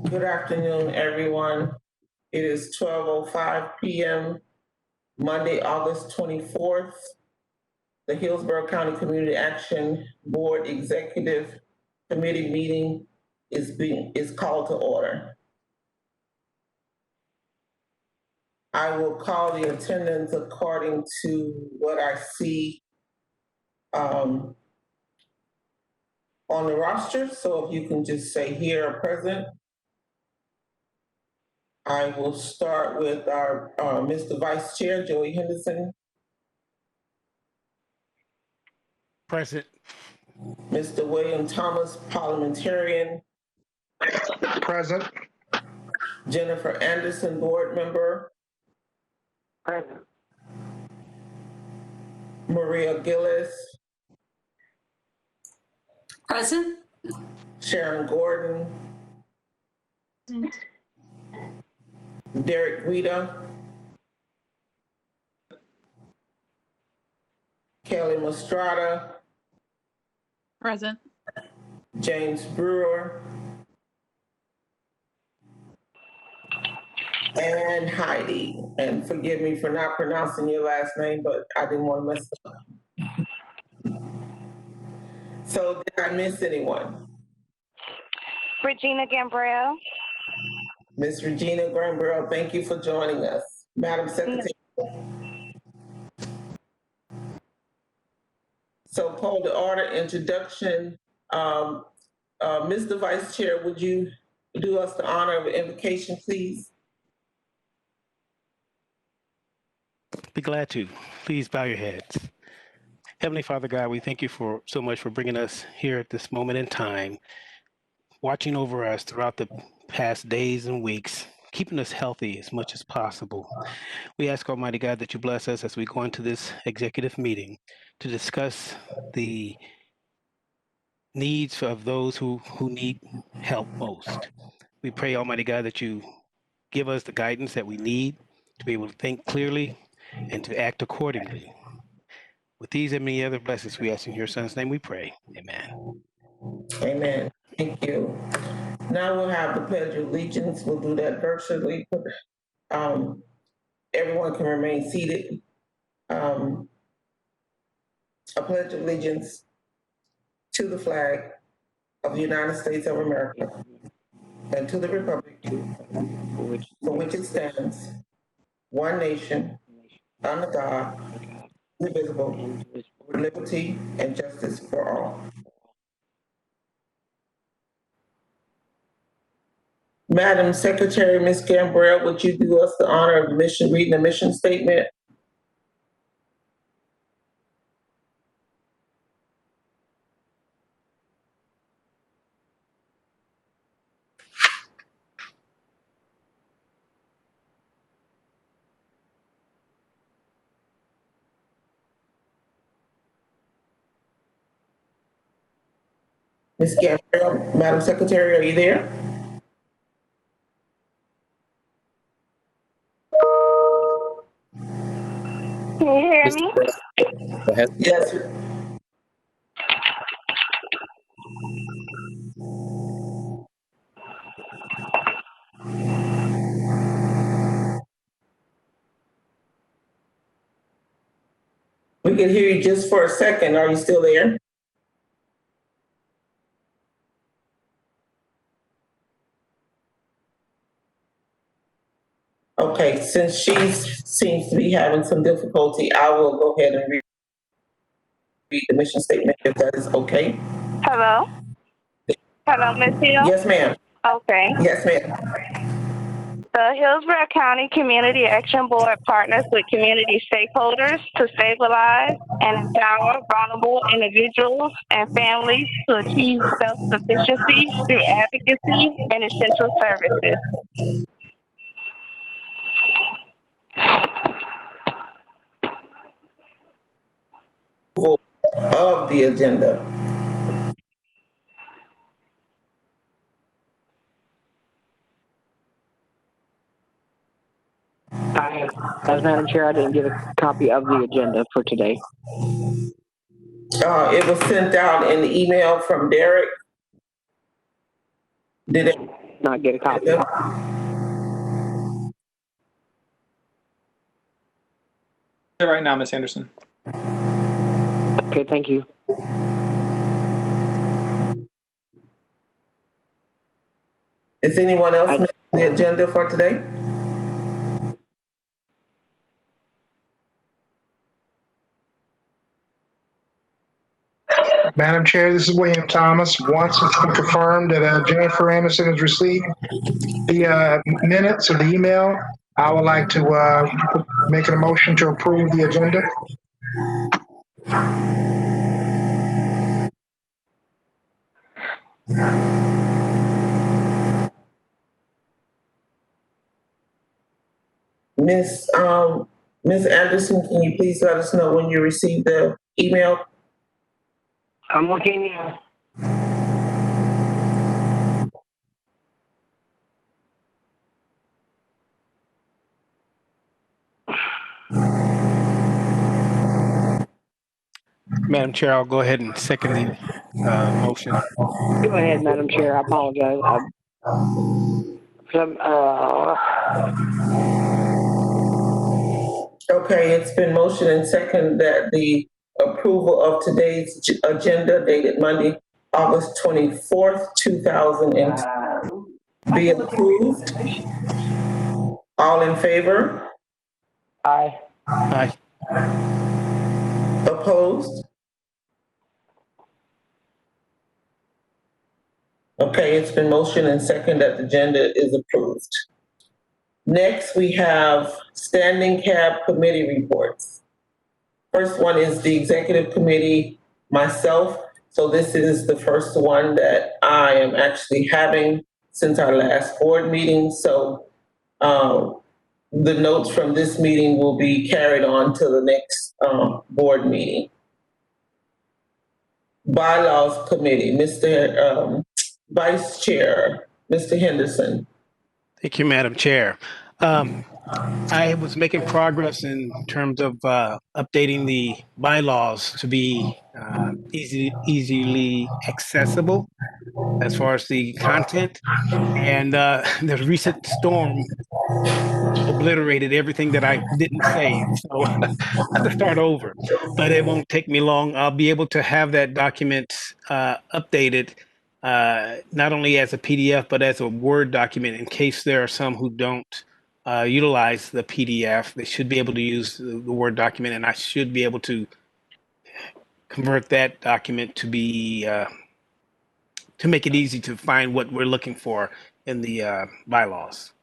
Good afternoon, everyone. It is 12:05 p.m., Monday, August 24th. The Hillsborough County Community Action Board Executive Committee meeting is called to order. I will call the attendance according to what I see on the roster. So if you can just say here or present. I will start with our Mr. Vice Chair, Joey Henderson. Present. Mr. William Thomas, parliamentarian. Present. Jennifer Anderson, board member. Present. Maria Gillis. Present. Sharon Gordon. Present. Derek Guida. Kelly Mastrada. Present. James Brewer. And Heidi. And forgive me for not pronouncing your last name, but I didn't want to mess it up. So did I miss anyone? Regina Gambrell. Ms. Regina Gambrell, thank you for joining us. Madam Secretary. So call to order, introduction. Mr. Vice Chair, would you do us the honor of invocation, please? Be glad to. Please bow your heads. Heavenly Father God, we thank you so much for bringing us here at this moment in time, watching over us throughout the past days and weeks, keeping us healthy as much as possible. We ask Almighty God that you bless us as we go into this executive meeting to discuss the needs of those who need help most. We pray, Almighty God, that you give us the guidance that we need to be able to think clearly and to act accordingly. With these and many other blessings, we ask in your Son's name we pray. Amen. Amen. Thank you. Now we'll have the Pledge of Allegiance. We'll do that virtually. Everyone can remain seated. I pledge allegiance to the flag of the United States of America and to the republic for which it stands, one nation, under God, indivisible, with liberty and justice for all. Madam Secretary, Ms. Gambrell, would you do us the honor of reading the mission statement? Ms. Gambrell, Madam Secretary, are you there? Can you hear me? Go ahead. Yes. We can hear you just for a second. Are you still there? Okay, since she seems to be having some difficulty, I will go ahead and read the mission statement if that is okay. Hello? Hello, Ms. Hill? Yes, ma'am. Okay. Yes, ma'am. The Hillsborough County Community Action Board partners with community stakeholders to stabilize and empower vulnerable individuals and families to achieve self-sufficiency through advocacy and essential services. Of the agenda. As Madam Chair, I didn't get a copy of the agenda for today. It was sent out in the email from Derek. Did it? Not get a copy. Right now, Ms. Anderson. Okay, thank you. Is anyone else missing the agenda for today? Madam Chair, this is William Thomas. Once it's been confirmed that Jennifer Anderson has received the minutes or the email, I would like to make a motion to approve the agenda. Miss Anderson, can you please let us know when you received the email? I'm looking now. Madam Chair, I'll go ahead and second the motion. Go ahead, Madam Chair. I apologize. Okay, it's been motioned and second that the approval of today's agenda dated Monday, August 24th, 2020 be approved. All in favor? Aye. Aye. Opposed? Okay, it's been motioned and second that the agenda is approved. Next, we have standing cab committee reports. First one is the executive committee, myself. So this is the first one that I am actually having since our last board meeting. So the notes from this meeting will be carried on to the next board meeting. Bylaws committee, Mr. Vice Chair, Mr. Henderson. Thank you, Madam Chair. I was making progress in terms of updating the bylaws to be easily accessible as far as the content. And the recent storm obliterated everything that I didn't say. So I have to start over, but it won't take me long. I'll be able to have that document updated not only as a PDF, but as a Word document in case there are some who don't utilize the PDF. They should be able to use the Word document, and I should be able to convert that document to be to make it easy to find what we're looking for in the bylaws.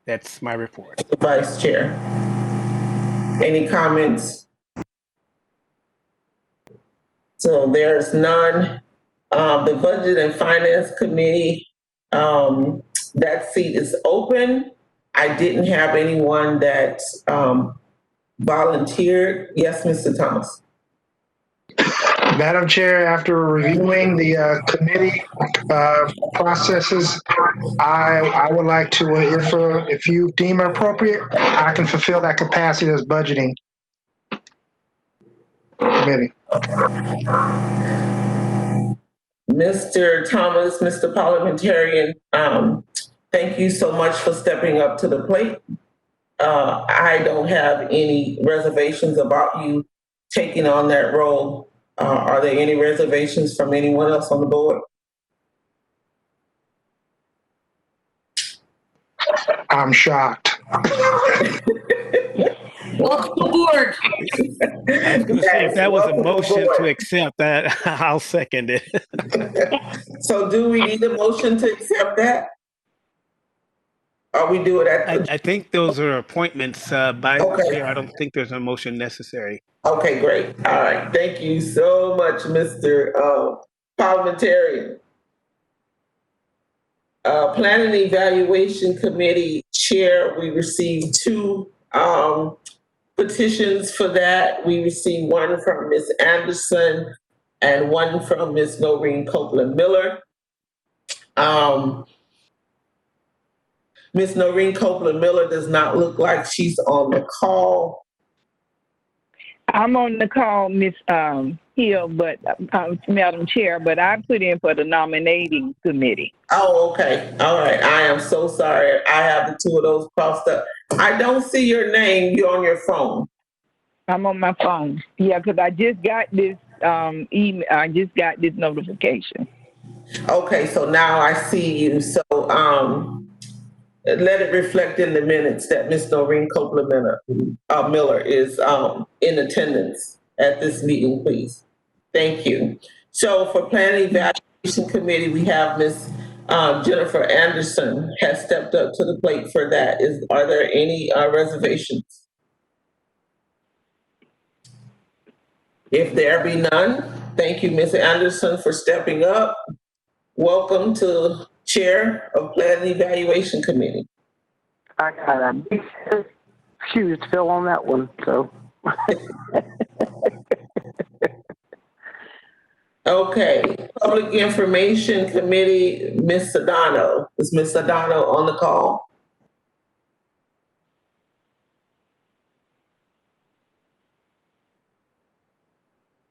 That's my report. Vice Chair. Any comments? So there's none. The Budget and Finance Committee, that seat is open. I didn't have anyone that volunteered. Yes, Mr. Thomas. Madam Chair, after reviewing the committee processes, I would like to, if you deem it appropriate, I can fulfill that capacity as budgeting committee. Mr. Thomas, Mr. Parliamentarian, thank you so much for stepping up to the plate. I don't have any reservations about you taking on that role. Are there any reservations from anyone else on the board? I'm shocked. Welcome aboard. I was going to say, if that was a motion to accept that, I'll second it. So do we need a motion to accept that? Or we do it at? I think those are appointments by the Okay. chair. I don't think there's a motion necessary. Okay, great. All right. Thank you so much, Mr. Parliamentarian. Planning and Evaluation Committee Chair, we received two petitions for that. We received one from Ms. Anderson and one from Ms. Noreen Copeland Miller. Ms. Noreen Copeland Miller does not look like she's on the call. I'm on the call, Miss here, but Madam Chair, but I put in for the nominating committee. Oh, okay. All right. I am so sorry. I have the two of those crossed up. I don't see your name. You're on your phone. I'm on my phone. Yeah, because I just got this email. I just got this notification. Okay, so now I see you. So let it reflect in the minutes that Ms. Noreen Copeland-Miller is in attendance at this meeting, please. Thank you. So for Planning Evaluation Committee, we have Ms. Jennifer Anderson has stepped up to the plate for that. Are there any reservations? If there be none, thank you, Ms. Anderson, for stepping up. Welcome to Chair of Planning Evaluation Committee. I got a big shoes to fill on that one, so. Okay, Public Information Committee, Ms. Sedano. Is Ms. Sedano on the call?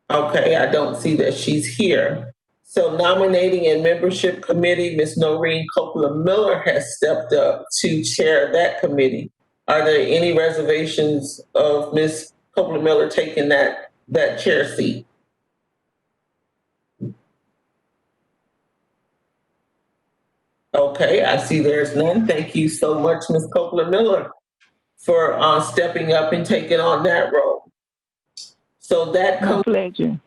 Okay, I don't see that she's here. So Nominating and Membership Committee, Ms. Noreen Copeland-Miller has stepped up to chair that committee. Are there any reservations of Ms. Copeland-Miller taking that chair seat? Okay, I see there's none. Thank you so much, Ms. Copeland-Miller, for stepping up and taking on that role. So that My pleasure.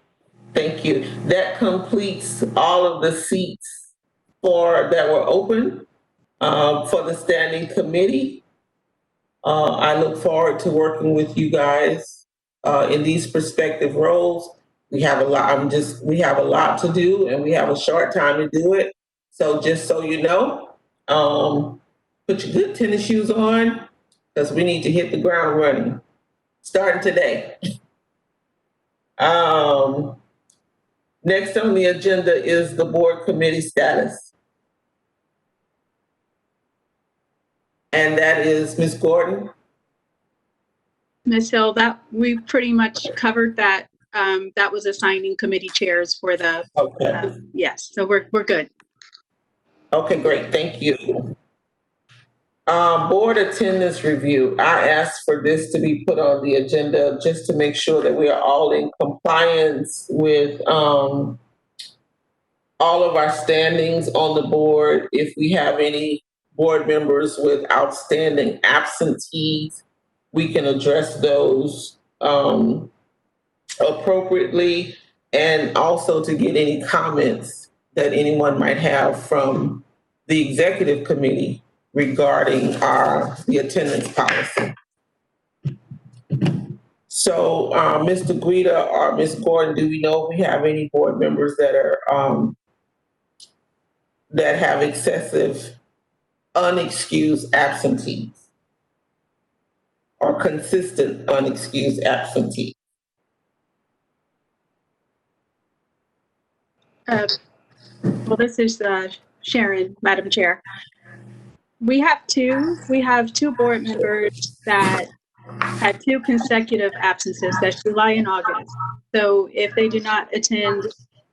Thank you. That completes all of the seats that were open for the standing committee. I look forward to working with you guys in these prospective roles. We have a lot. We have a lot to do, and we have a short time to do it. So just so you know, put your good tennis shoes on because we need to hit the ground running, starting today. Next on the agenda is the board committee status. And that is Ms. Gordon. Ms. Hill, that we pretty much covered that. That was assigning committee chairs for the, Okay. yes, so we're good. Okay, great. Thank you. Board attendance review. I asked for this to be put on the agenda just to make sure that we are all in compliance with all of our standings on the board. If we have any board members with outstanding absentees, we can address those appropriately, and also to get any comments that anyone might have from the executive committee regarding the attendance policy. So, Mr. Guida or Ms. Gordon, do we know if we have any board members that are that have excessive unexcused absentees or consistent unexcused absentees? Well, this is Sharon, Madam Chair. We have two board members that had 2 consecutive absences. That's July and August. So if they do not attend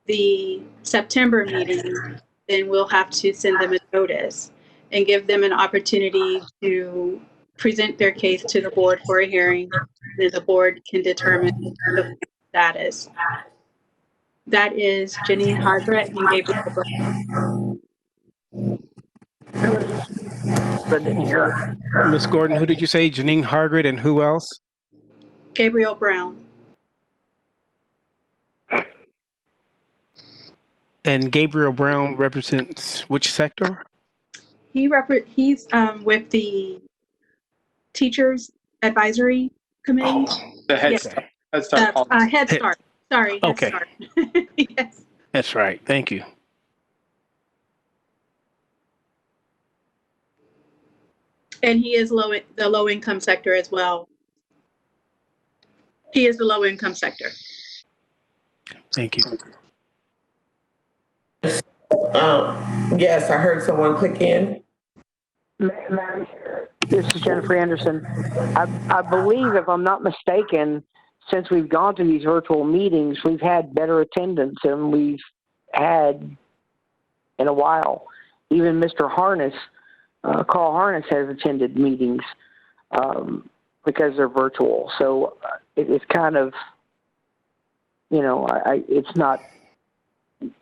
the September meeting, then we'll have to send them a notice and give them an opportunity to present their case to the board for a hearing. Then the board can determine the status. That is Janine Hardrett and Gabriel Brown. Ms. Gordon, who did you say? Janine Hargret and who else? Gabriel Brown. And Gabriel Brown represents which sector? He's with the Teachers Advisory Committee. The Head Yes. Start. Head Start policy. Head Start. Sorry. Head Okay. Start. Yes. That's right. Thank you. And he is the low income sector as well. He is the low income sector. Thank you. Yes, I heard someone click in. Madam Chair, this is Jennifer Anderson. I believe, if I'm not mistaken, since we've gone to these virtual meetings, we've had better attendance than we've had in a while. Even Mr. Harness, Carl Harness, has attended meetings because they're virtual. So it's kind of, it's not,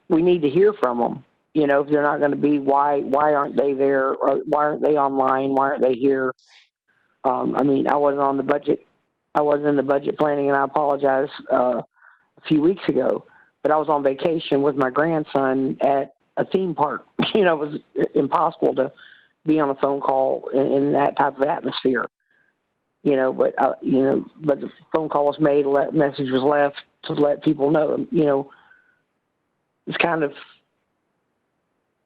we need to hear from them. If they're not going to be, why aren't they there? Or why aren't they online? Why aren't they here? I wasn't on the budget. I wasn't in the budget planning, and I apologize, a few weeks ago. But I was on vacation with my grandson at a theme park. It was impossible to be on a phone call in that type of atmosphere. But the phone call was made, a message was left to let people know. It's kind of,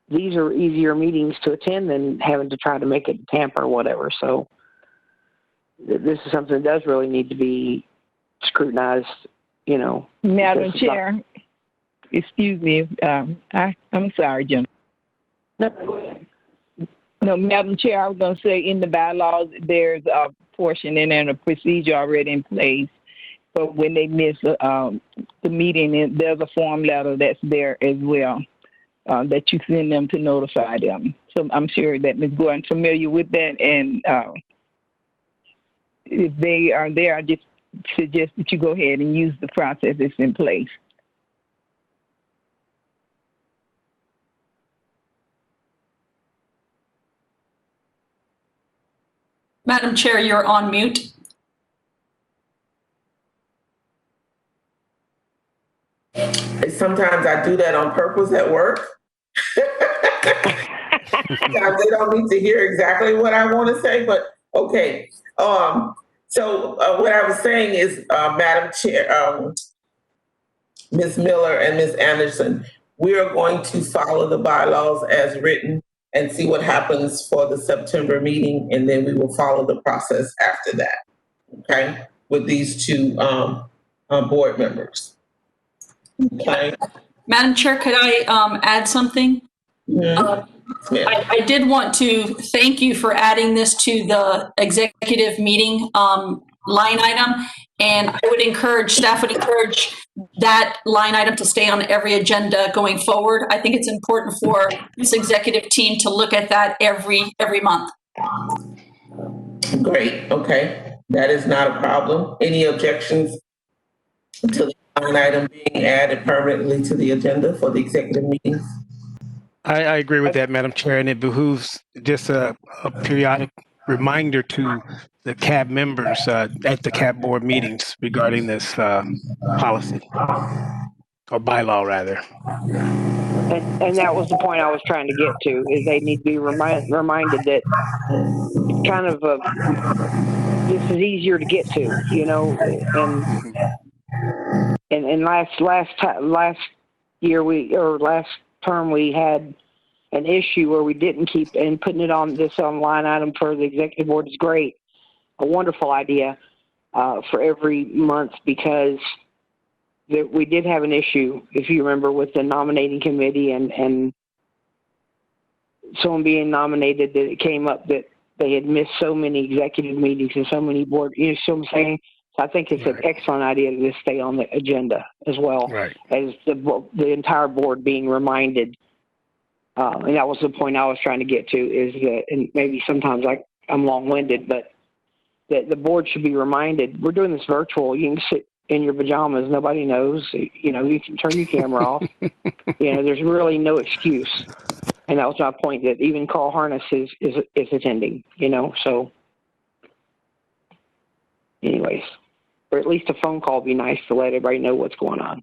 these are easier meetings to attend than having to try to make it in Tampa or whatever. So this is something that does really need to be scrutinized, Madam Chair, excuse me, I'm sorry, Jim. No, Madam Chair, I was going to say in the bylaws, there's a portion and a procedure already in place. But when they miss the meeting, there's a form letter that's there as well that you send them to notify them. So I'm sure that Ms. Gordon's familiar with that. And if they are there, I just suggest that you go ahead and use the process that's in place. Madam Chair, you're on mute. Sometimes I do that on purpose at work. Sometimes they don't need to hear exactly what I want to say, but okay. So what I was saying is, Madam Chair, Ms. Miller and Ms. Anderson, we are going to follow the bylaws as written and see what happens for the September meeting, and then we will follow the process after that, okay, with these two board members. Okay. Madam Chair, could I add something? Mm-hmm. I did want to thank you for adding this to the executive meeting line item. And I would encourage, staff would encourage that line item to stay on every agenda going forward. I think it's important for this executive team to look at that every month. Great, okay. That is not a problem. Any objections to the line item being added permanently to the agenda for the executive meetings? I agree with that, Madam Chair, and it behooves just a periodic reminder to the CAB members at the CAB board meetings regarding this policy, or bylaw rather. And that was the point I was trying to get to, is they need to be reminded that it's kind of this is easier to get to, and last year last term we had an issue where we didn't keep, and putting it on this line item for the executive board is great, a wonderful idea for every month, because we did have an issue, if you remember, with the nominating committee and someone being nominated, that it came up that they had missed so many executive meetings and so many board, you know what I'm saying? So I think it's an excellent idea to stay on the agenda as well, as the entire board being reminded. And that was the point I was trying to get to, is that, and maybe sometimes I'm long-winded, but that the board should be reminded, we're doing this virtual. You can sit in your pajamas, nobody knows. You can turn your camera off. There's really no excuse. And that was my point, that even Carl Harness is attending. So, anyways, or at least a phone call would be nice to let everybody know what's going on.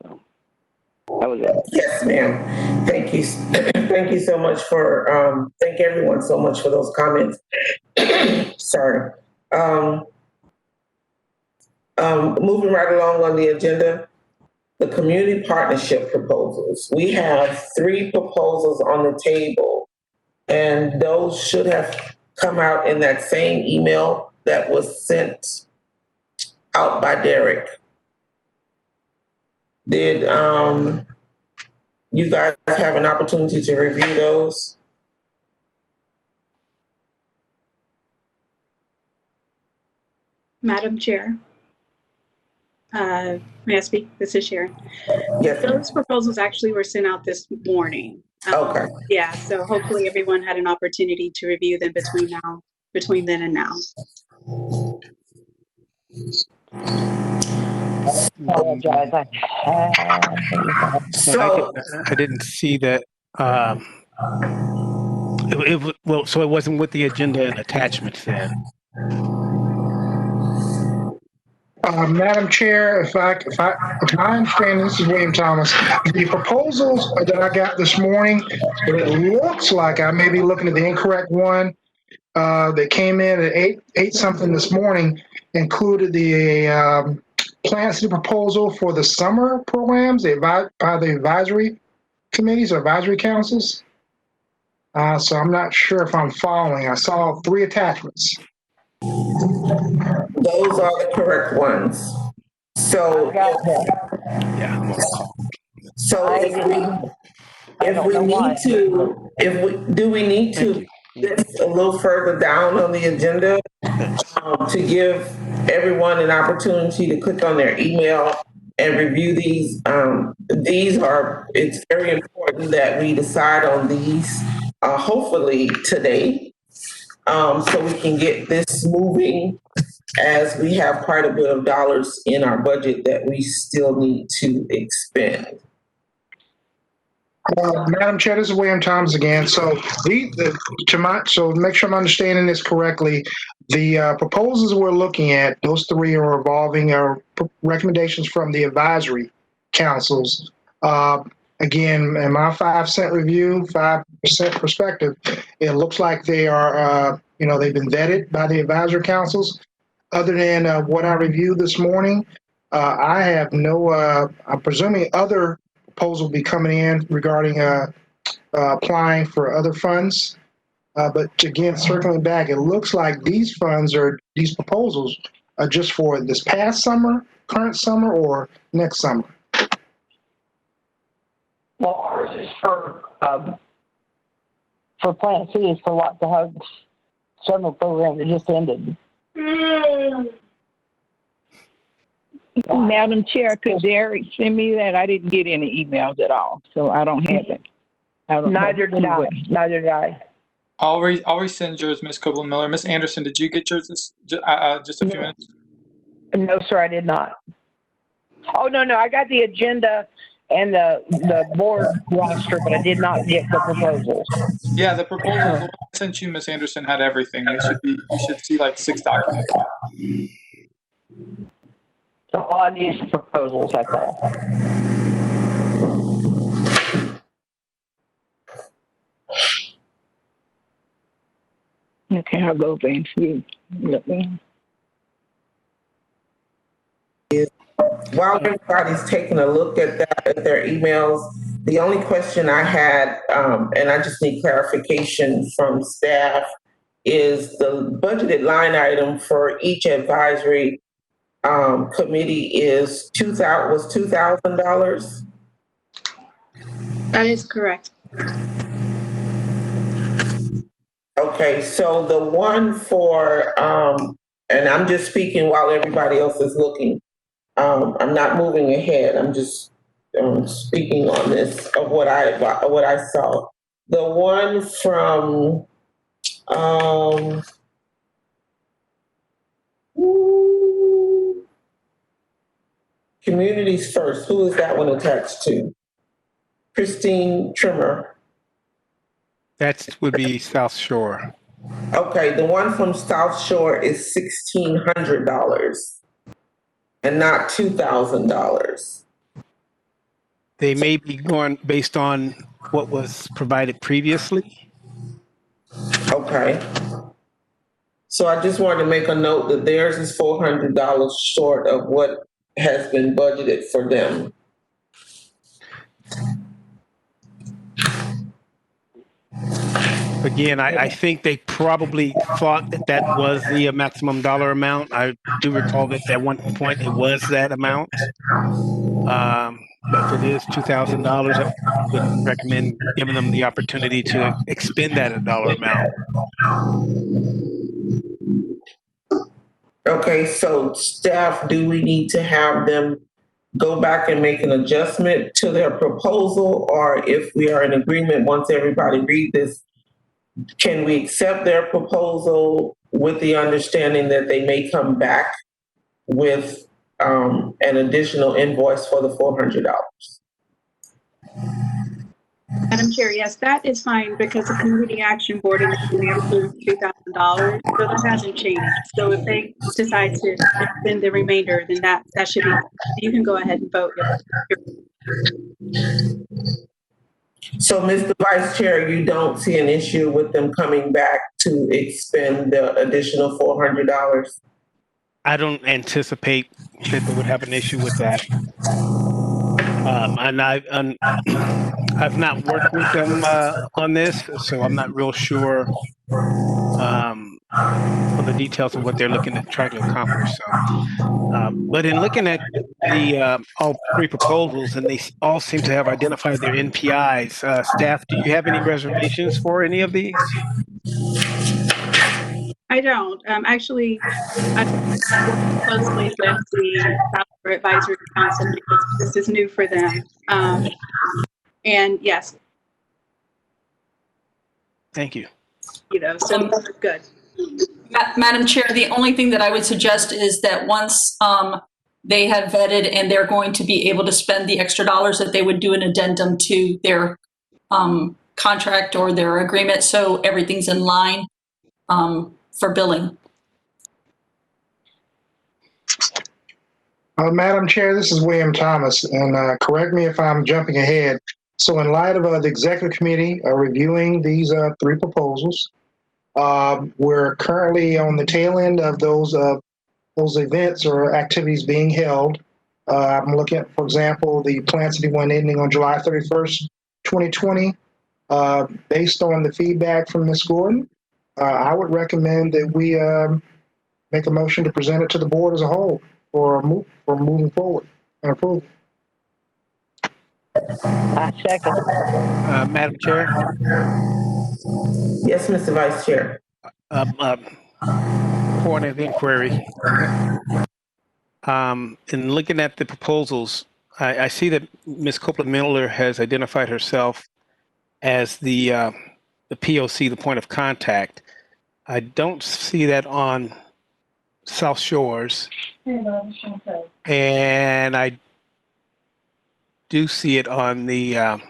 So that was it. Yes, ma'am. Thank you. Thank you so much for, thank everyone so much for those comments. Sorry. Moving right along on the agenda, the community partnership proposals. We have 3 proposals on the table, and those should have come out in that same email that was sent out by Derek. Did you guys have an opportunity to review those? Madam Chair. May I speak? This is Sharon. Yes. Those proposals actually were sent out this morning. Okay. Yeah, so hopefully everyone had an opportunity to review them between then and now. Apologize. So, I didn't see that. So it wasn't with the agenda and attachments then. Madam Chair, if I understand, this is William Thomas. The proposals that I got this morning, it looks like I may be looking at the incorrect one. That came in at eight something this morning, included the Plan City proposal for the summer programs by the advisory committees or advisory councils. So I'm not sure if I'm following. I saw 3 attachments. those are the correct ones. So, Yeah. I'm on call. so do we need to this a little further down on the agenda to give everyone an opportunity to click on their email and review these? It's very important that we decide on these hopefully today, so we can get this moving, as we have quite a bit of dollars in our budget that we still need to expend. Madam Chair, this is William Thomas again. So to make sure I'm understanding this correctly, the proposals we're looking at, those 3 are involving our recommendations from the advisory councils. Again, in my 5-cent review, 5% perspective, it looks like they are, they've been vetted by the advisory councils. Other than what I reviewed this morning, I have no, I'm presuming other proposal will be coming in regarding applying for other funds. But again, circling back, it looks like these proposals are just for this past summer, current summer, or next summer. Well, ours is for Plant City is for what the hug summer program that just ended. Madam Chair, could Derek send me that? I didn't get any emails at all, so I don't have it. Neither did I. I'll resend yours, Ms. Copeland Miller. Ms. Anderson, did you get yours just a few minutes? No, sir, I did not. Oh, no, I got the agenda and the board roster, but I did not get the proposals. Yeah, the proposals I sent you, Ms. Anderson, had everything. You should see like 6 documents. So all I need is proposals, that's all. Okay, I'll go over and see. While everybody's taking a look at that, at their emails, the only question I had, and I just need clarification from staff, is the budgeted line item for each advisory committee is $2,000. That is correct. Okay, so the one for, and I'm just speaking while everybody else is looking. I'm not moving ahead. I'm just speaking on this of what I saw. The one from Communities First. Who is that one attached to? Christine Trimmer. That would be South Shore. Okay, the one from South Shore is $1,600 and not $2,000. They may be going based on what was provided previously. Okay. So I just wanted to make a note that theirs is $400 short of what has been budgeted for them. Again, I think they probably thought that was the maximum dollar amount. I do recall that at one point it was that amount. But if it is $2,000, I would recommend giving them the opportunity to expend that dollar amount. Okay, so staff, do we need to have them go back and make an adjustment to their proposal? Or if we are in agreement, once everybody read this, can we accept their proposal with the understanding that they may come back with an additional invoice for the $400? Madam Chair, yes, that is fine because the Community Action Board initially approved $2,000, so that hasn't changed. So if they decide to spend the remainder, then that should be, you can go ahead and vote. So, Mr. Vice Chair, you don't see an issue with them coming back to expend the additional $400? I don't anticipate that they would have an issue with that. And I've not worked with them on this, so I'm not real sure on the details of what they're looking to try to accomplish. So, but in looking at the all three proposals, and they all seem to have identified their NPIs, staff, do you have any reservations for any of these? I don't. Actually, I work closely with the Software Advisory Council because this is new for them. And yes. Thank you. So good. Madam Chair, the only thing that I would suggest is that once they have vetted and they're going to be able to spend the extra dollars, that they would do an addendum to their contract or their agreement, so everything's in line for billing. Madam Chair, this is William Thomas, and correct me if I'm jumping ahead. So in light of the executive committee reviewing these three proposals, we're currently on the tail end of those events or activities being held. I'm looking at, for example, the Plant City one ending on July 31st, 2020. Based on the feedback from Ms. Gordon, I would recommend that we make a motion to present it to the board as a whole for moving forward and approval. I second. Madam Chair? Yes, Mr. Vice Chair. Point of inquiry. In looking at the proposals, I see that Ms. Copeland Miller has identified herself as the POC, the point of contact. I don't see that on South Shores, and I do see it on the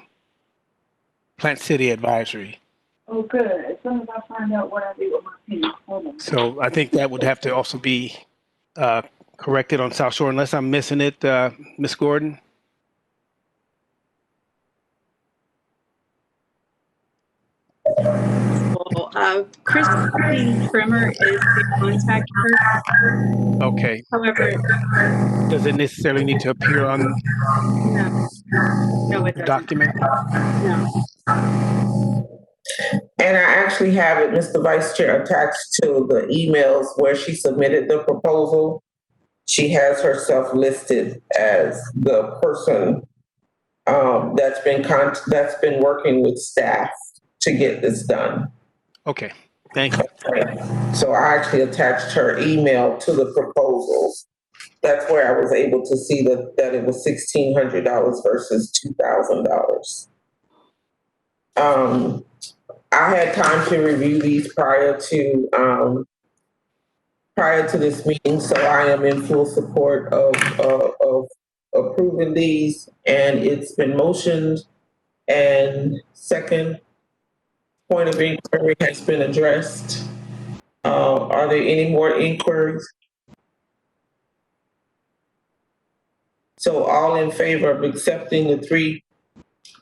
Plant City Advisory. Oh, good. As soon as I find out what I do with my team. Hold on. So I think that would have to also be corrected on South Shore, unless I'm missing it, Ms. Gordon. Christine Trimmer is the contact person. Okay. However, does it necessarily need to appear on no, it the doesn't. document? No. And I actually have it, Mr. Vice Chair, attached to the emails where she submitted the proposal. She has herself listed as the person that's been working with staff to get this done. Okay, thank you. So I actually attached her email to the proposals. That's where I was able to see that it was $1,600 versus $2,000. I had time to review these prior to this meeting, so I am in full support of approving these, and it's been motioned and second point of inquiry has been addressed. Are there any more inquiries? So all in favor of accepting the three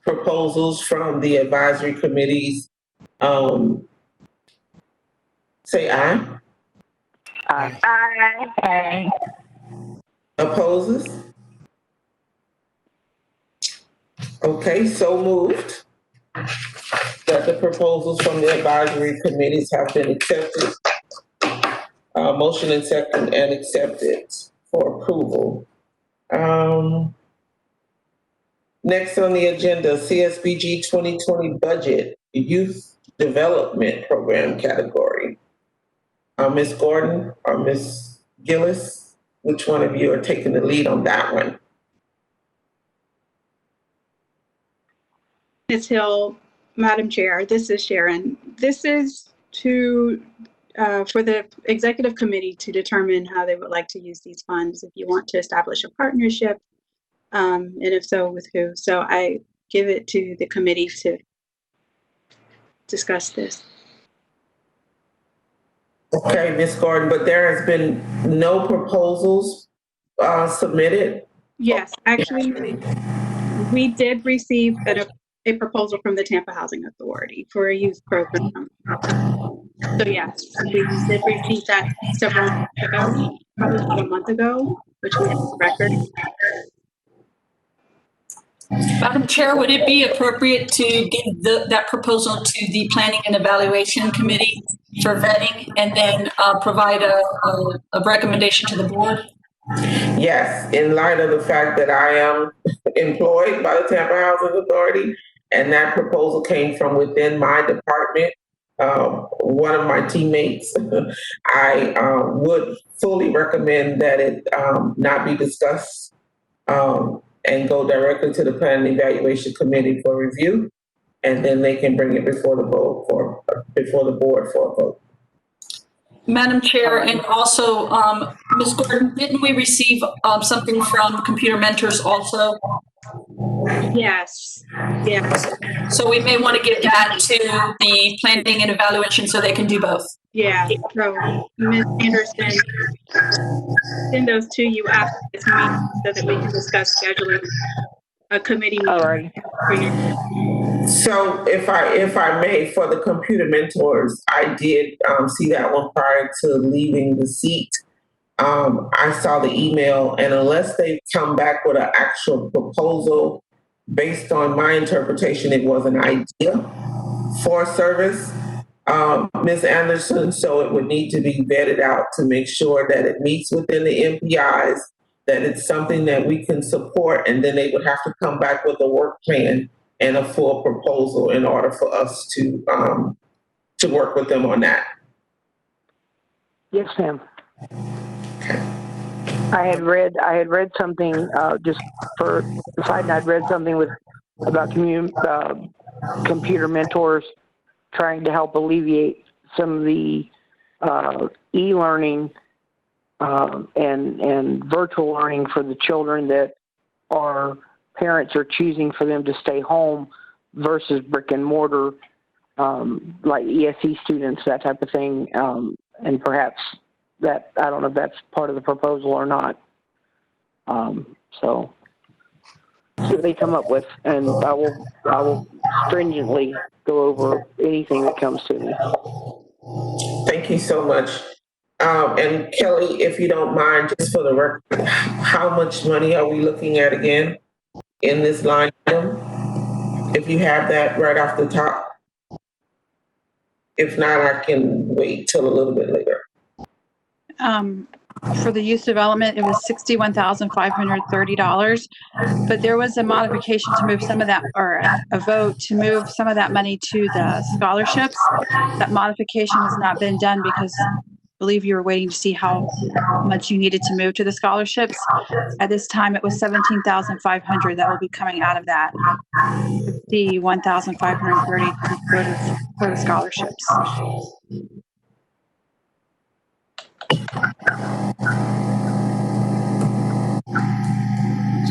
proposals from the advisory committees, say aye. Aye. Aye. Aye. Opposes? Okay, so moved. That the proposals from the advisory committees have been accepted. Motion and second and accepted for approval. Next on the agenda, Csbg 2020 budget, youth development program category. Ms. Gordon or Ms. Gillis, which one of you are taking the lead on that one? Ms. Hill, Madam Chair, this is Sharon. This is for the executive committee to determine how they would like to use these funds, if you want to establish a partnership, and if so, with who. So I give it to the committee to discuss this. Okay, Ms. Gordon, but there has been no proposals submitted? Yes, actually, we did receive a proposal from the Tampa Housing Authority for a youth program. So yes, we did receive that several months ago, probably about a month ago, which we have a record. Madam Chair, would it be appropriate to give that proposal to the Planning and Evaluation Committee for vetting and then provide a recommendation to the board? Yes, in light of the fact that I am employed by the Tampa Housing Authority, and that proposal came from within my department, one of my teammates, I would fully recommend that it not be discussed and go directly to the Planning and Evaluation Committee for review, and then they can bring it before the board for a vote. Madam Chair, and also, Ms. Gordon, didn't we receive something from Computer Mentors also? Yes, yes, So we may want to give that to the Planning and Evaluation so they can do both. yeah. So Ms. Anderson, send those to you after this meeting so that we can discuss scheduling a committee meeting. All right. For you. So if I may, for the Computer Mentors, I did see that one prior to leaving the seat. I saw the email, and unless they come back with an actual proposal, based on my interpretation, it was an idea for service, Ms. Anderson, so it would need to be vetted out to make sure that it meets within the MPIs, that it's something that we can support, and then they would have to come back with a work plan and a full proposal in order for us to work with them on that. Yes, ma'am. I had read something just for the side, and I'd read something about computer mentors trying to help alleviate some of the e-learning and virtual learning for the children that our parents are choosing for them to stay home versus brick and mortar, like ESE students, that type of thing, and perhaps that, I don't know if that's part of the proposal or not. So see what they come up with, and I will stringently go over anything that comes to me. Thank you so much. And Kelly, if you don't mind, just for the record, how much money are we looking at again in this line item? If you have that right off the top. If not, I can wait till a little bit later. For the youth development, it was $61,530, but there was a modification to move some of that, or a vote to move some of that money to the scholarships. That modification has not been done because I believe you were waiting to see how much you needed to move to the scholarships. At this time, it was $17,500 that will be coming out of that. The $1,530 for the scholarships.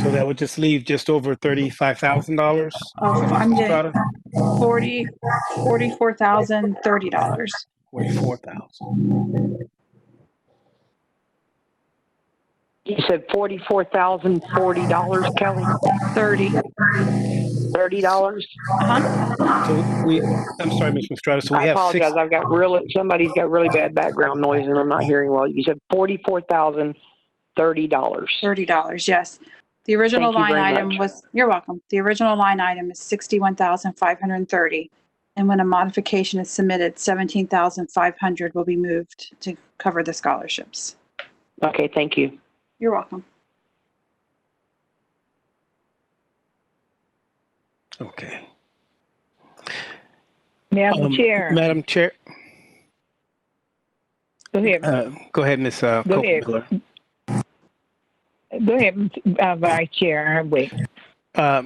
So that would just leave just over $35,000. I'm getting $44,030. $44,000. You said $44,040, Kelly? $30. $30? Uh-huh. So I'm sorry, Ms. Mistrada. So we I have apologize. Somebody's got really bad background noise and I'm not hearing well. You said $44,030. $30, yes. The original Thank you line very item much. was, you're welcome. The original line item is $61,530. And when a modification is submitted, $17,500 will be moved to cover the scholarships. Okay, thank you. You're welcome. Okay. Madam Chair. Madam Chair. Go ahead. Go ahead, Ms. Go ahead. Copeland-Miller. Go ahead, Vice Chair. Wait.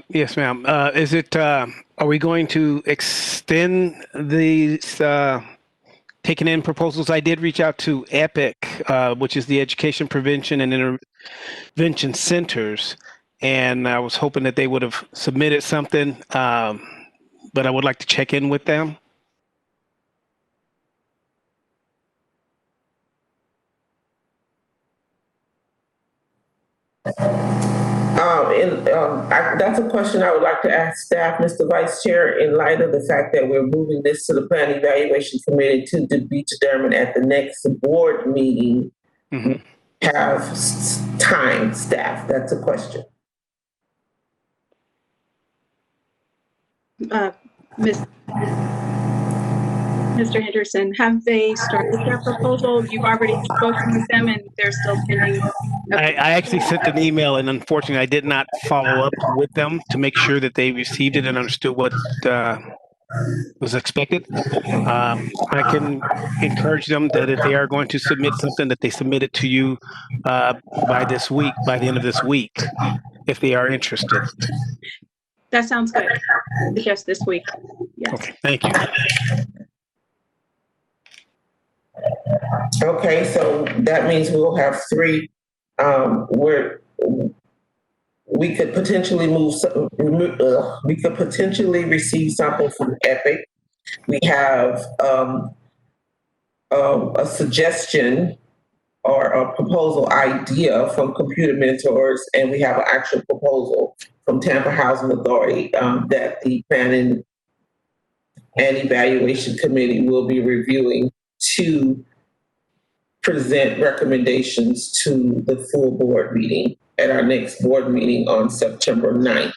Yes, ma'am. Is it, are we going to extend these taking in proposals? I did reach out to EPIC, which is the Education Prevention and Intervention Centers, and I was hoping that they would have submitted something, but I would like to check in with them. That's a question I would like to ask staff, Mr. Vice Chair, in light of the fact that we're moving this to the Plan Evaluation Committee to be determined at the next board meeting. Mm-hmm. Have time, staff. That's a question. Mr. Henderson, have they started their proposal? You've already spoken with them and they're still pending. I actually sent an email, and unfortunately I did not follow up with them to make sure that they received it and understood what was expected. I can encourage them that if they are going to submit something, that they submit it to you by this week, by the end of this week, if they are interested. That sounds good. Yes, this week. Yes. Okay, thank you. Okay, so that means we'll have three. We could potentially we could potentially receive something from EPIC. We have a suggestion or a proposal idea from Computer Mentors, and we have an actual proposal from Tampa Housing Authority that the Planning and Evaluation Committee will be reviewing to present recommendations to the full board meeting at our next board meeting on September 9th.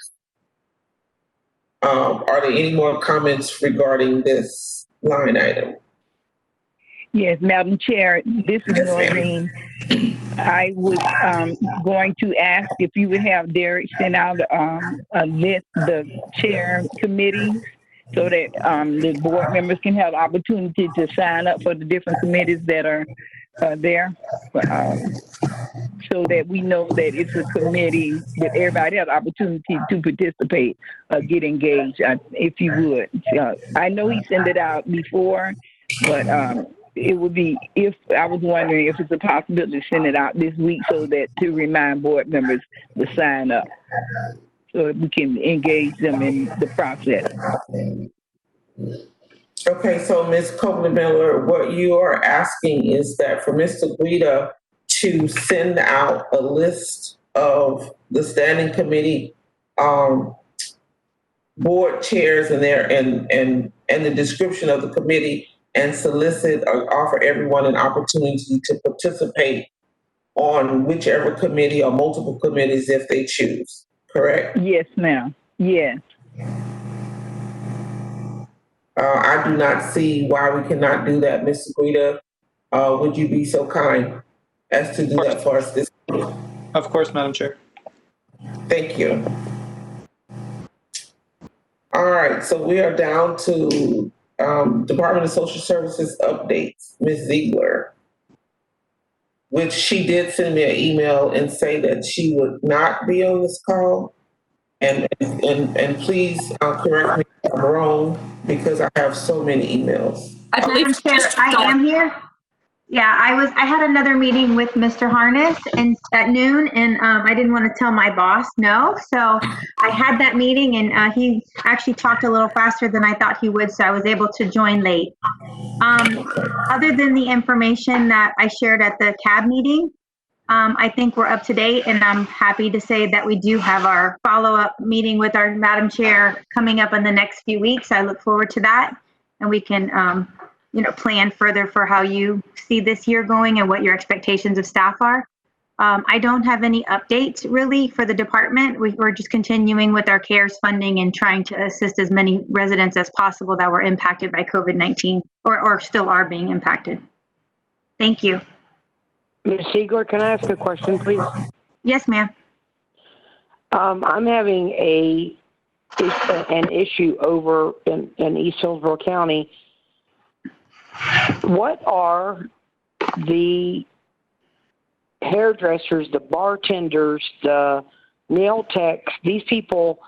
Are there any more comments regarding this line item? Yes, Madam Chair, this is Yes, Noreen. I was going to ask if you would have Derek send out a list, the chair committees, so that the board members can have the opportunity to sign up for the different committees that are there, so that we know that it's a committee that everybody has the opportunity to participate, get engaged, if you would. I know he sent it out before, but it would be, if I was wondering if it's a possibility to send it out this week so that to remind board members to sign up, so that we can engage them in the process. Okay, so Ms. Copeland-Miller, what you are asking is that for Mr. Guida to send out a list of the standing committee board chairs and the description of the committee, and solicit or offer everyone an opportunity to participate on whichever committee or multiple committees if they choose, correct? Yes, ma'am. Yes. I do not see why we cannot do that, Mr. Guida. Would you be so kind as to do that for us this week? Of course, Madam Chair. Thank you. All right, so we are down to Department of Social Services updates, Ms. Ziegler, which she did send me an email and say that she would not be on this call. And please correct me if I'm wrong, because I have so many emails. I believe I am here. Yeah, I had another meeting with Mr. Harness and at noon, and I didn't want to tell my boss no. So I had that meeting, and he actually talked a little faster than I thought he would, so I was able to join late. Other than the information that I shared at the CAB meeting, I think we're up to date, and I'm happy to say that we do have our follow-up meeting with our Madam Chair coming up in the next few weeks. I look forward to that, and we can plan further for how you see this year going and what your expectations of staff are. I don't have any updates really for the department. We're just continuing with our CARES funding and trying to assist as many residents as possible that were impacted by COVID-19 or still are being impacted. Thank you. Ms. Ziegler, can I ask a question, please? Yes, ma'am. I'm having an issue over in East Hillsborough County. What are the hairdressers, the bartenders, the nail techs, these people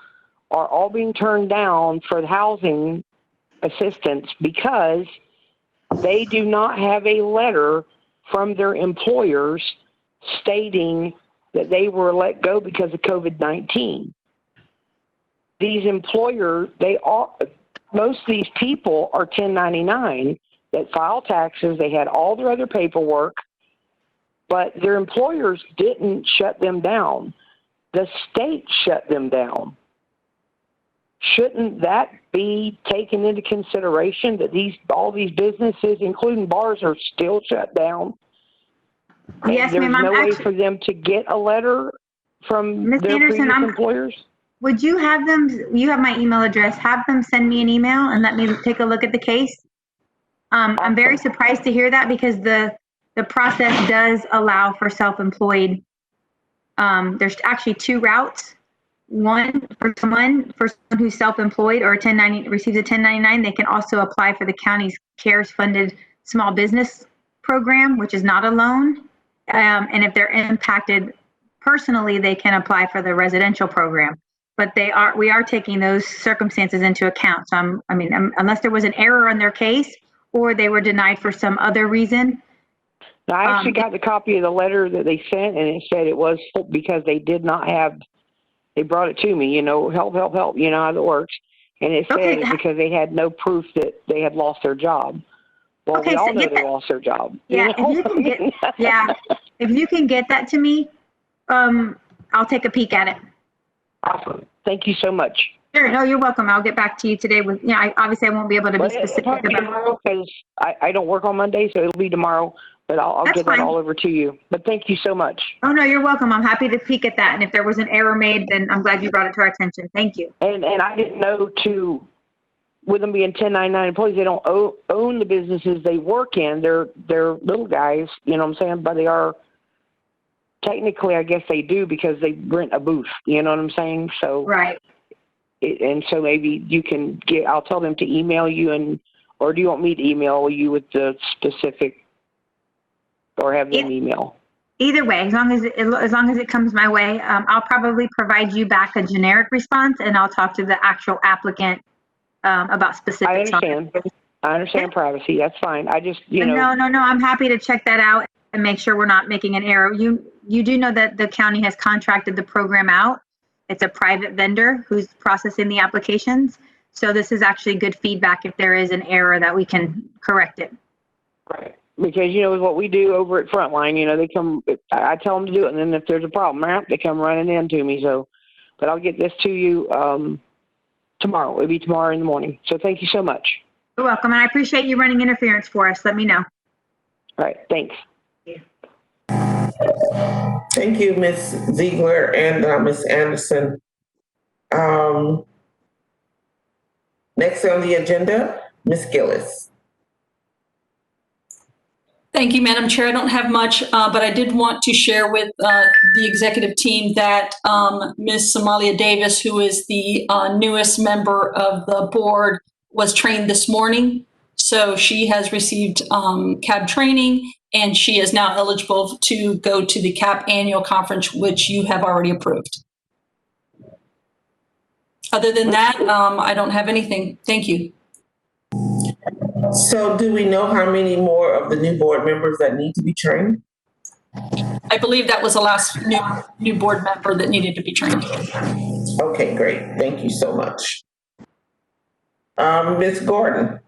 are all being turned down for the housing assistance because they do not have a letter from their employers stating that they were let go because of COVID-19. These employers, most of these people are 1099 that file taxes. They had all their other paperwork, but their employers didn't shut them down. The state shut them down. Shouldn't that be taken into consideration that all these businesses, including bars, are still shut down? Yes, and there's ma'am. no way for them to get a letter from Ms. their Anderson, previous employers? Would you have them, you have my email address, have them send me an email and let me take a look at the case? I'm very surprised to hear that because the process does allow for self-employed. There's actually two routes. One, for someone who's self-employed or receives a 1099, they can also apply for the county's CARES funded small business program, which is not a loan. And if they're impacted personally, they can apply for the residential program. But we are taking those circumstances into account. So unless there was an error on their case or they were denied for some other reason. Now, I actually got the copy of the letter that they sent, and it said it was because they did not have. They brought it to me, help, you know how it works. And it said it's because they had no proof that they had lost their job. Well, we all know they lost their job. Yeah, if you can get that to me, I'll take a peek at it. Awesome. Thank you so much. Sure. No, you're welcome. I'll get back to you today with, obviously I won't be able to be specific about tomorrow because I don't work on Monday, so it'll be tomorrow. But I'll get that all over to you. But thank you so much. Oh, no, you're welcome. I'm happy to peek at that. And if there was an error made, then I'm glad you brought it to our attention. Thank you. And I didn't know with them being 1099 employees, they don't own the businesses they work in. They're little guys, you know what I'm saying? But they are, technically, I guess they do because they rent a booth, you know what I'm saying? So right. And so maybe you can I'll tell them to email you or do you want me to email you with the specific, or have them email? Either way, as long as it comes my way, I'll probably provide you back a generic response, and I'll talk to the actual applicant about specifics. I understand privacy. That's fine. I just, No. I'm happy to check that out and make sure we're not making an error. You do know that the county has contracted the program out. It's a private vendor who's processing the applications. So this is actually good feedback if there is an error that we can correct it. Right. Because, what we do over at Frontline, they come, I tell them to do it. And then if there's a problem, they come running into me. So, but I'll get this to you tomorrow. It'll be tomorrow in the morning. So thank you so much. You're welcome. And I appreciate you running interference for us. Let me know. All right. Thanks. Thank you, Ms. Ziegler and Ms. Anderson. Next on the agenda, Ms. Gillis. Thank you, Madam Chair. I don't have much, but I did want to share with the executive team that Ms. Somalia Davis, who is the newest member of the board, was trained this morning. So she has received CAB training, and she is now eligible to go to the CAP annual conference, which you have already approved. Other than that, I don't have anything. Thank you. So do we know how many more of the new board members that need to be trained? I believe that was the last new board member that needed to be trained. Okay, great. Thank you so much. Ms. Gordon,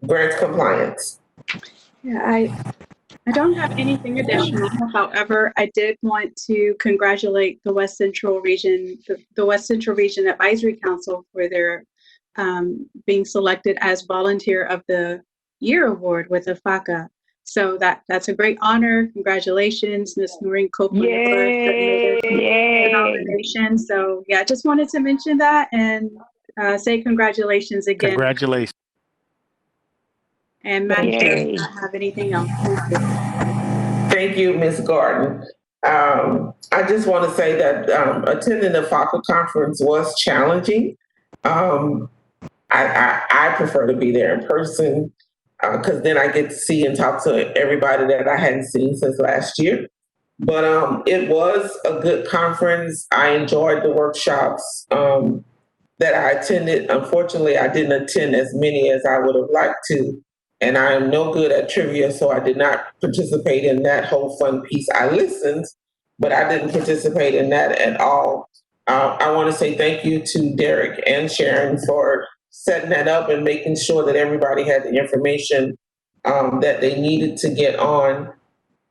grants compliance. Yeah, I don't have anything additional. However, I did want to congratulate the West Central Region, the West Central Region Advisory Council for their being selected as Volunteer of the Year Award with a FACA. So that's a great honor. Congratulations, Ms. Noreen Copeland. Yay! Nomination. So yeah, just wanted to mention that and say congratulations again. Congratulations. And Madam Chair, I don't have anything else. Thank you, Ms. Gordon. I just want to say that attending the FACA conference was challenging. I prefer to be there in person. because then I get to see and talk to everybody that I hadn't seen since last year. But it was a good conference. I enjoyed the workshops that I attended. Unfortunately, I didn't attend as many as I would have liked to. And I am no good at trivia, so I did not participate in that whole fun piece. I listened, but I didn't participate in that at all. I want to say thank you to Derek and Sharon for setting that up and making sure that everybody had the information that they needed to get on.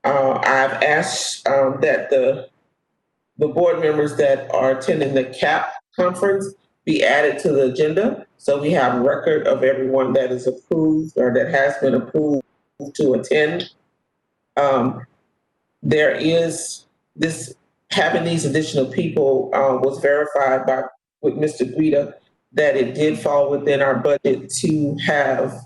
I've asked that the board members that are attending the CAP conference be added to the agenda, so we have record of everyone that is approved or that has been approved to attend. There is this, having these additional people was verified with Mr. Guida that it did fall within our budget to have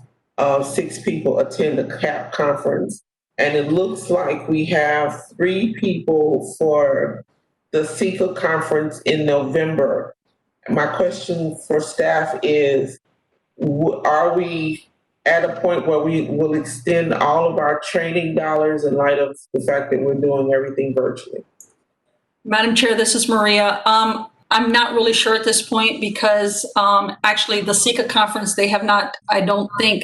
6 people attend the CAP conference. And it looks like we have 3 people for the CEQA conference in November. My question for staff is, are we at a point where we will extend all of our training dollars in light of the fact that we're doing everything virtually? Madam Chair, this is Maria. I'm not really sure at this point because actually the CEQA conference, they have not, I don't think,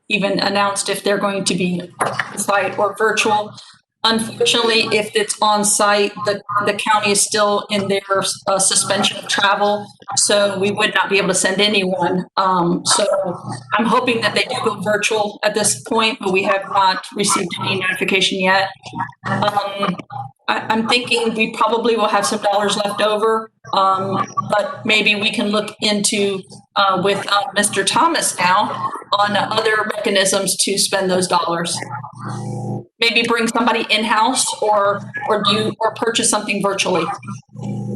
even announced if they're going to be on site or virtual. Unfortunately, if it's on site, the county is still in their suspension of travel, so we would not be able to send anyone. So I'm hoping that they do go virtual at this point, but we have not received any notification yet. I'm thinking we probably will have some dollars left over, but maybe we can look into with Mr. Thomas now on other mechanisms to spend those dollars. Maybe bring somebody in-house or purchase something virtually.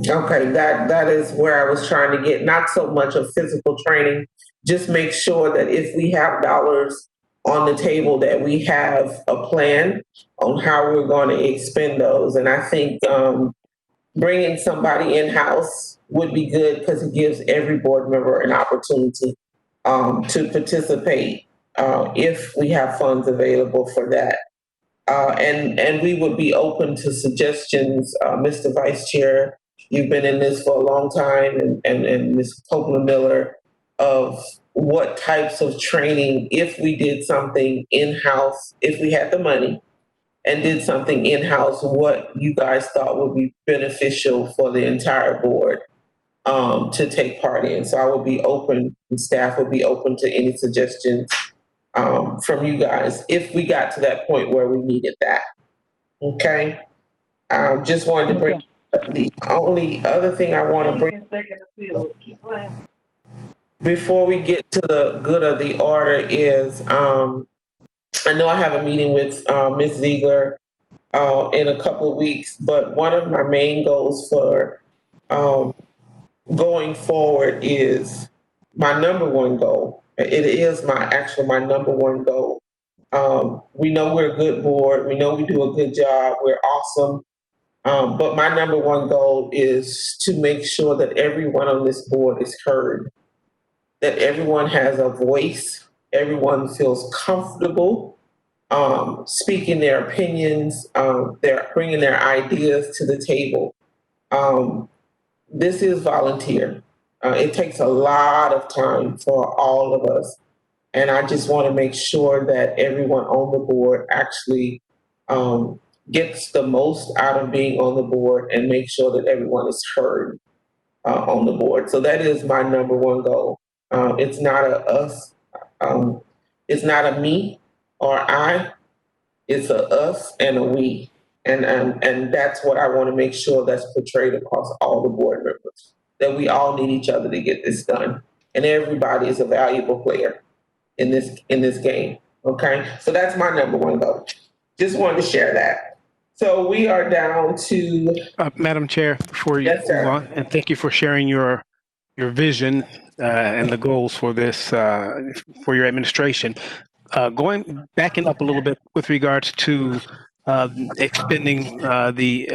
Okay, that is where I was trying to get, not so much of physical training, just make sure that if we have dollars on the table that we have a plan on how we're going to expend those. And I think bringing somebody in-house would be good because it gives every board member an opportunity to participate if we have funds available for that. And we would be open to suggestions, Mr. Vice Chair. You've been in this for a long time, and Ms. Copeland Miller, of what types of training, if we did something in-house, if we had the money and did something in-house, what you guys thought would be beneficial for the entire board to take part in. So I would be open, and staff would be open to any suggestions from you guys if we got to that point where we needed that. Okay. Just wanted to bring, the only other thing I want to bring before we get to the good of the order is, I know I have a meeting with Ms. Ziegler in a couple of weeks, but one of my main goals for going forward is my number one goal. It is my number one goal. We know we're a good board. We know we do a good job. We're awesome. But my number one goal is to make sure that everyone on this board is heard, that everyone has a voice, everyone feels comfortable speaking their opinions, they're bringing their ideas to the table. This is volunteer. It takes a lot of time for all of us. And I just want to make sure that everyone on the board actually gets the most out of being on the board and make sure that everyone is heard on the board. So that is my number one goal. It's not a us. It's not a me or I. It's a us and a we. And that's what I want to make sure that's portrayed across all the board members, that we all need each other to get this done. And everybody is a valuable player in this game. Okay. So that's my number one goal. Just wanted to share that. So we are down to Madam Chair, before you move on, and thank you for sharing your vision and the goals for this for your administration. Backing up a little bit with regards to expending the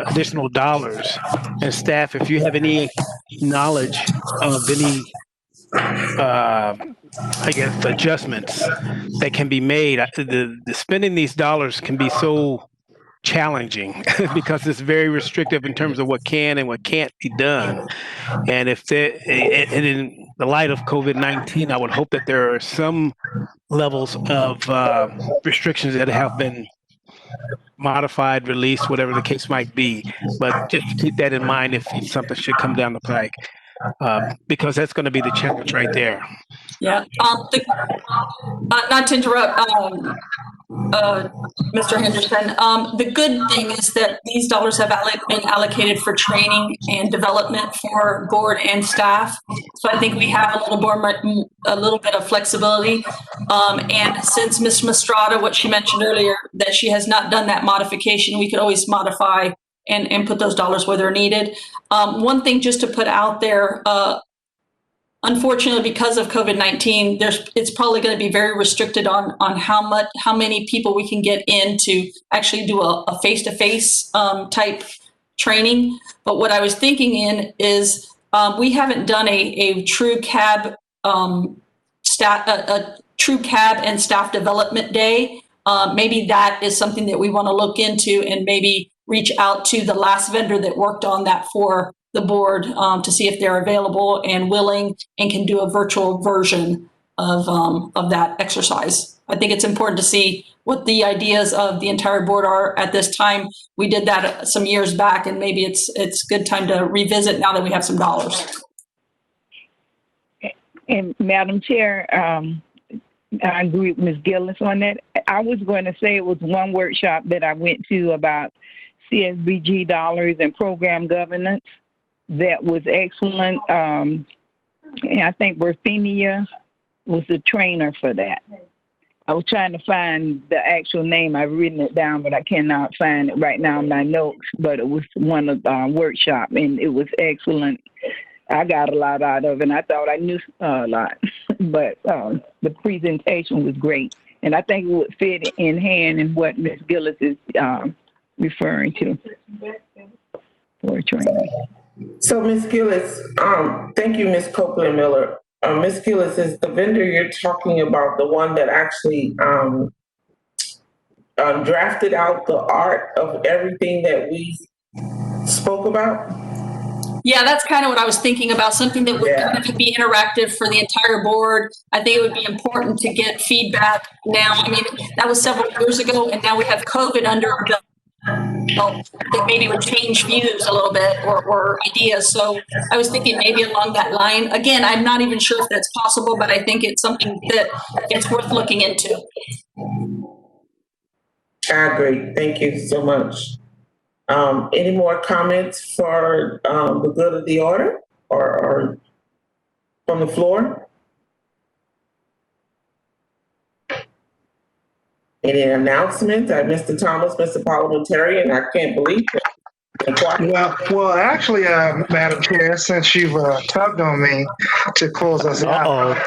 additional dollars, and staff, if you have any knowledge of any I guess, adjustments that can be made. The spending these dollars can be so challenging because it's very restrictive in terms of what can and what can't be done. And and in the light of COVID-19, I would hope that there are some levels of restrictions that have been modified, released, whatever the case might be. But just keep that in mind if something should come down the pike, because that's going to be the challenge right there. Yeah. Not to interrupt, Mr. Henderson. The good thing is that these dollars have been allocated for training and development for board and staff. So I think we have a little bit of flexibility. And since Ms. Mastrada, what she mentioned earlier, that she has not done that modification, we could always modify and put those dollars where they're needed. One thing just to put out there, unfortunately, because of COVID-19, it's probably going to be very restricted on how many people we can get in to actually do a face-to-face type training. But what I was thinking in is we haven't done a true CAB true CAB and staff development day. Maybe that is something that we want to look into and maybe reach out to the last vendor that worked on that for the board to see if they're available and willing and can do a virtual version of that exercise. I think it's important to see what the ideas of the entire board are at this time. We did that some years back, and maybe it's good time to revisit now that we have some dollars. And Madam Chair, I agree with Ms. Gillis on that. I was going to say it was one workshop that I went to about Csbg dollars and program governance. That was excellent. And I think Berthenia was the trainer for that. I was trying to find the actual name. I've written it down, but I cannot find it right now in my notes. But it was one of the workshop, and it was excellent. I got a lot out of it, and I thought I knew a lot. But the presentation was great. And I think it would fit in hand in what Ms. Gillis is referring to for training. So, Ms. Gillis, thank you, Ms. Copeland Miller. Ms. Gillis, is the vendor you're talking about the one that actually drafted out the art of everything that we spoke about? Yeah, that's kind of what I was thinking about, something that would kind of be interactive for the entire board. I think it would be important to get feedback now. I mean, that was several years ago, and now we have COVID under our belt. That maybe would change views a little bit or ideas. So I was thinking maybe along that line. Again, I'm not even sure if that's possible, but I think it's something that it's worth looking into. I agree. Thank you so much. Any more comments for the good of the order or from the floor? Any announcements? Mr. Thomas, Mr. Parliamentarian, I can't believe it. Well, actually, Madam Chair, since you've tugged on me to close us out,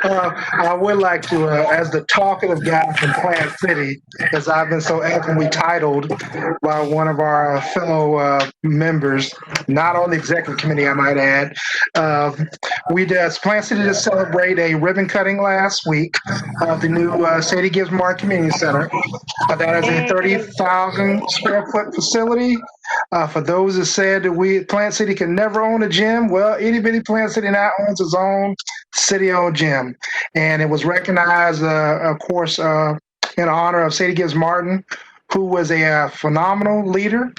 I would like to, as the talkative guy from Plant City, because I've been so eloquently titled by one of our fellow members, not on the executive committee, I might add. Plant City just celebrated a ribbon cutting last week of the new Sadie Gibbs Martin Community Center. That is a 30,000 square foot facility. For those that said that Plant City can never own a gym, well, itty bitty Plant City now owns its own city-owned gym, and it was recognized, of course, in honor of Sadie Gibbs Martin, who was a phenomenal leader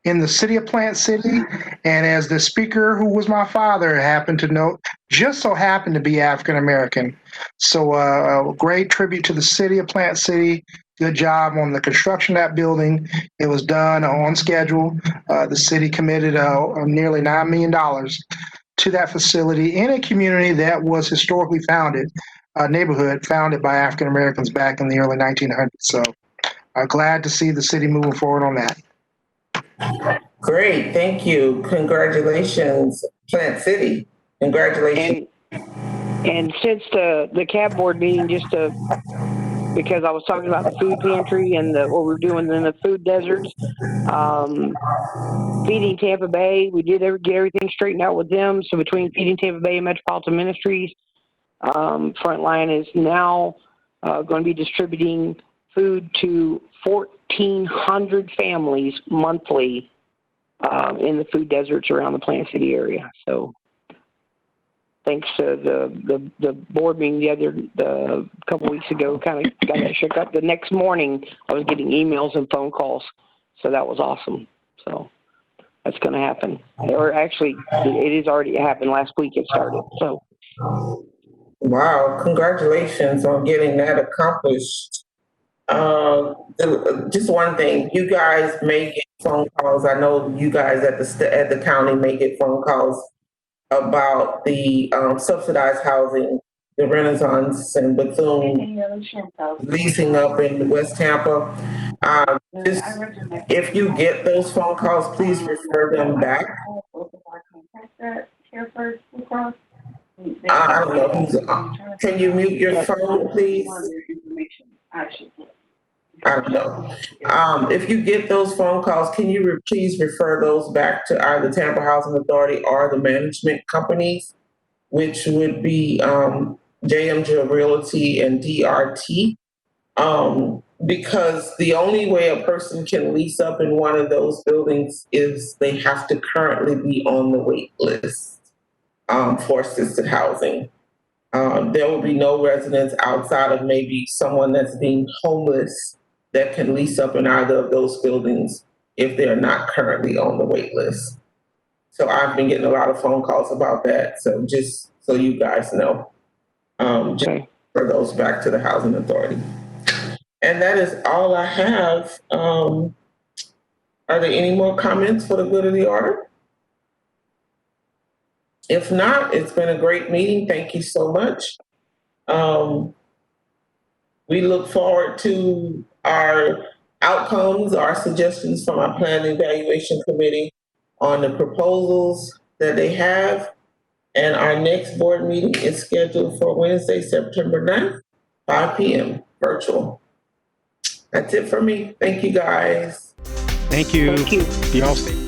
in the city of Plant City, and as the speaker, who was my father, happened to note, just so happened to be African American. So a great tribute to the city of Plant City. Good job on the construction of that building. It was done on schedule. The city committed nearly $9 million to that facility in a community that was historically founded, a neighborhood founded by African Americans back in the early 1900s. So glad to see the city moving forward on that. Great, thank you. Congratulations, Plant City. Congratulations. And since the CAB board meeting, because I was talking about the food pantry and what we're doing in the food deserts, Feeding Tampa Bay, we did get everything straightened out with them. So between Feeding Tampa Bay and Metropolitan Ministries, Frontline is now going to be distributing food to 1,400 families monthly in the food deserts around the Plant City area. So thanks to the board meeting the couple weeks ago, kind of got that shook up. The next morning, I was getting emails and phone calls, so that was awesome. So that's going to happen, or actually, it is already happened. Last week it started. So wow, congratulations on getting that accomplished. Just one thing, you guys may get phone calls. I know you guys at the county may get phone calls about the subsidized housing, the Renaissance and Bethune leasing up in West Tampa. Just, if you get those phone calls, please refer them back. I don't know who's, can you mute your phone, please? I don't know. If you get those phone calls, can you please refer those back to either Tampa Housing Authority or the management companies, which would be JMG Realty and DRT, because the only way a person can lease up in one of those buildings is they have to currently be on the wait list for assisted housing. There will be no residents outside of maybe someone that's being homeless that can lease up in either of those buildings if they're not currently on the wait list. So I've been getting a lot of phone calls about that. So just so you guys know, just for those back to the Housing Authority. And that is all I have. Are there any more comments for the good of the order? If not, it's been a great meeting. Thank you so much. We look forward to our outcomes, our suggestions from our Plan and Evaluation Committee on the proposals that they have. And our next board meeting is scheduled for Wednesday, September 9th, 5 p.m. virtual. That's it for me. Thank you, guys. Thank you. Thank you. Be all safe.